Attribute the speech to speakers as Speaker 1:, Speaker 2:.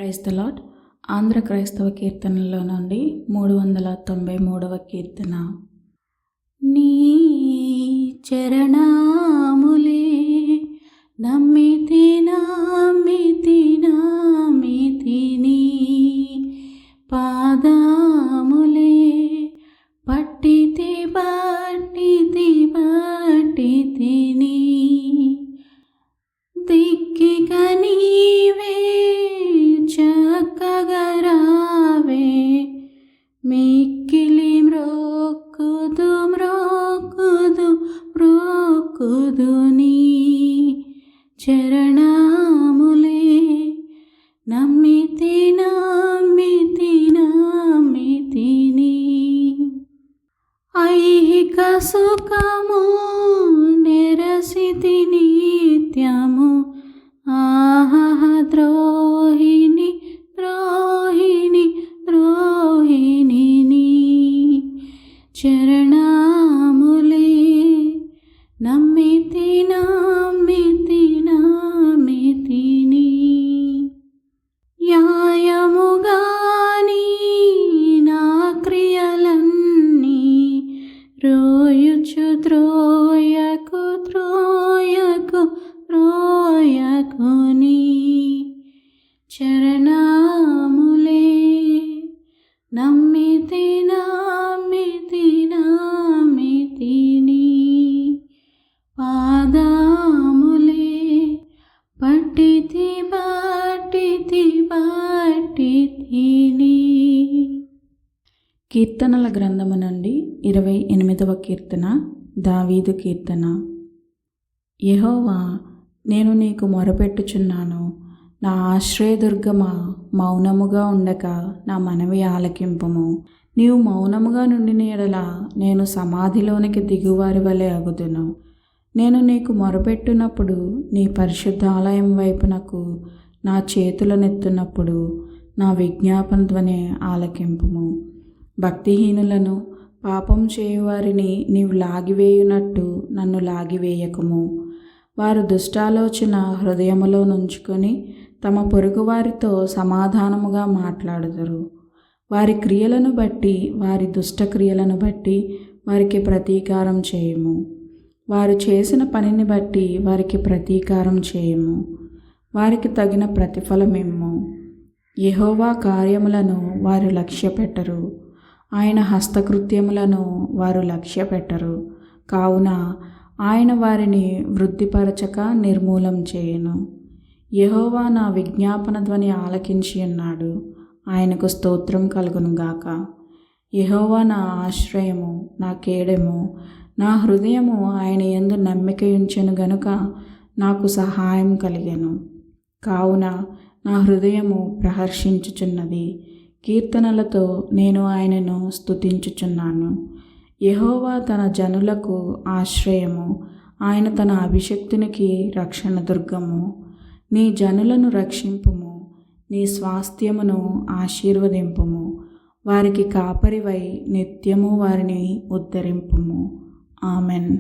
Speaker 1: Praise the lord. Andhra క్రైస్తవ కీర్తనలో నుండి 393వ కీర్తన. నీ చరణాములే నమ్మితి నమ్మితి నమ్మితి నీ పాదములే పట్టితి పట్టితి పట్టితి నీ దిక్కిక నీవే చక్కగరావే మిక్కిలి మ్రోక్కుదు మ్రోక్కుదు మ్రోక్కుదు నీ చరణాములే నమ్మితి నమ్మితి నమ్మితి నీ ఐహిక సుఖము నిరసితి నిత్యము ఆహ ద్రోహిణి ద్రోహిణి ద్రోహిణి నీ చరణాములే నమ్మితి నమ్మితి నమ్మితి నీ న్యాయముగాని నా క్రియలన్నీ రోయుచు త్రోయకు త్రోయకు త్రోయకు నీ చరణాములే నమ్మితి నమ్మితి నమ్మితి నీ పాదములే పట్టితి పట్టితి పట్టితి నీ. కీర్తనల గ్రంథము నుండి 28వ కీర్తన. దావీదు కీర్తన. యెహోవా, నేను నీకు మొరపెట్టుచున్నాను. నా ఆశ్రయదుర్గమా, మౌనముగా ఉండక నా మనవి ఆలకింపుము. నీవు మౌనముగా నుండిన ఎడల నేను సమాధిలోనికి దిగువారి వలె అగుదును. నేను నీకు మొరపెట్టునప్పుడు నీ పరిశుద్ధాలయం వైపునకు నా చేతులనెత్తునప్పుడు నా విజ్ఞాపన ధ్వని ఆలకింపుము. భక్తిహీనులను పాపం చేయువారిని నీవు లాగివేయునట్టు నన్ను లాగివేయకుము. వారు దుష్టాలోచన హృదయములో నుంచుకొని తమ పొరుగువారితో సమాధానముగా మాట్లాడుదురు. వారి క్రియలను బట్టి, వారి దుష్టక్రియలను బట్టి వారికి ప్రతీకారం చేయము. వారు చేసిన పనిని బట్టి వారికి ప్రతీకారం చేయము. వారికి తగిన ప్రతిఫలమిమ్ము. యెహోవా కార్యములను వారు లక్ష్యపెట్టరు, ఆయన హస్తకృత్యములను వారు లక్ష్యపెట్టరు. కావున ఆయన వారిని వృద్ధిపరచక నిర్మూలం చేయును. యెహోవా నా విజ్ఞాపన ధ్వని ఆలకించి ఉన్నాడు. ఆయనకు స్తోత్రం కలుగునుగాక. యెహోవా నా ఆశ్రయము, నా కేడెము. నా హృదయము ఆయన యందు నమ్మికయుంచెను గనుక నాకు సహాయం కలిగెను. కావున నా హృదయము ప్రహర్షించుచున్నది. కీర్తనలతో నేను ఆయనను స్తుతించుచున్నాను. యెహోవా తన జనులకు ఆశ్రయము, ఆయన తన అభిషిక్తునికి రక్షణ దుర్గము. నీ జనులను రక్షింపుము, నీ స్వాస్థ్యమును ఆశీర్వదింపుము. వారికి కాపరివై నిత్యము వారిని ఉద్ధరింపుము. ఆమెన్.